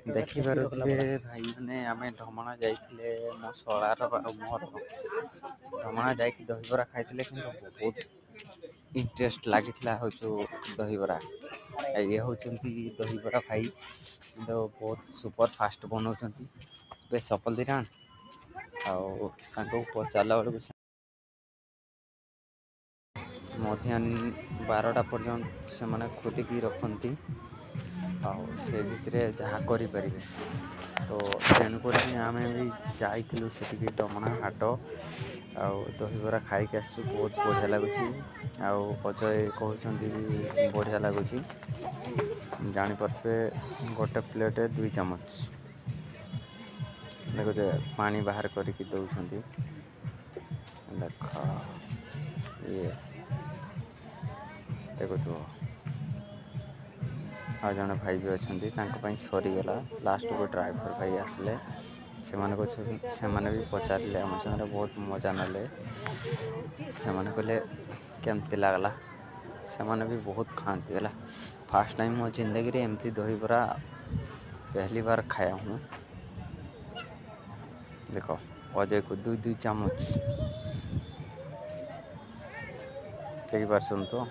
ଦେଖିପାରୁଥିବେ ଭାଇ ମାନେ ଆମେ ଢମଣା ଯାଇଥିଲେ ମୋ ଶଳାର ଆଉ ମୋର ଢମଣା ଯାଇକି ଦହିବରା ଖାଇଥିଲେ କିନ୍ତୁ ବହୁତ ଇଣ୍ଟରେଷ୍ଟ ଲାଗିଥିଲା ହଉଛୁ ଦହିବରା। ଇଏ ହେଉଛନ୍ତି ଦହିବରା ଭାଇ କିନ୍ତୁ ବହୁତ ସୁପର ଫାଷ୍ଟ ବନାଉଛନ୍ତି ସ୍ପେସ୍ ସପଲ ଦିଟା ଆଉ ତାଙ୍କୁ ପଚାରିଲା ବେଳକୁ ମଧ୍ୟାହ୍ନ 12ଟା ପର୍ଯ୍ୟନ୍ତ ସେମାନେ ଖୋଲିକି ରଖନ୍ତି ଆଉ ସେ ଭିତରେ ଯାହା କରିପାରିବେ। ତ ତେଣୁକରି ଆମେ ବି ଯାଇଥିଲୁ ସେଠିକି ଡମଣା ହାଟ ଆଉ ଦହିବରା ଖାଇକି ଆସିଛୁ ବହୁତ ବଢ଼ିଆ ଲାଗୁଛି ଆଉ ଅଜୟ କହୁଛନ୍ତି ବି ବଢ଼ିଆ ଲାଗୁଛି। ଜାଣିପାରୁଥିବେ ଗୋଟେ ପ୍ଲେଟ୍ 2 ଚାମଚ ଦେଖୁଥିବେ ପାଣି ବାହାର କରିକି ଦେଉଛନ୍ତି ଦେଖ ଇଏ ଦେଖୁଥିବ ଆଉ ଜଣେ ଭାଇ ବି ଅଛନ୍ତି ତାଙ୍କ ପାଇଁ ସରିଗଲା ଲାଷ୍ଟକୁ ଡ୍ରାଇଭର ଭାଇ ଆସିଲେ ସେମାନେ ବି ପଚାରିଲେ ଆମ ସାଙ୍ଗରେ ବହୁତ ମଜା ନେଲେ ସେମାନେ କହିଲେ କେମିତି ଲାଗଲା ସେମାନେ ବି ବହୁତ ଖାଆନ୍ତି ହେଲା ଫାଷ୍ଟ ଟାଇମ୍ ମୋ ଜିନ୍ଦଗୀରେ ଏମିତି ଦହିବରା ପହଲି ବାर ଖାया हूँ। ଦେଖ ଅଜୟକୁ 2 ଚାମଚ ଦେଖିପାରୁଛନ୍ତି ତ।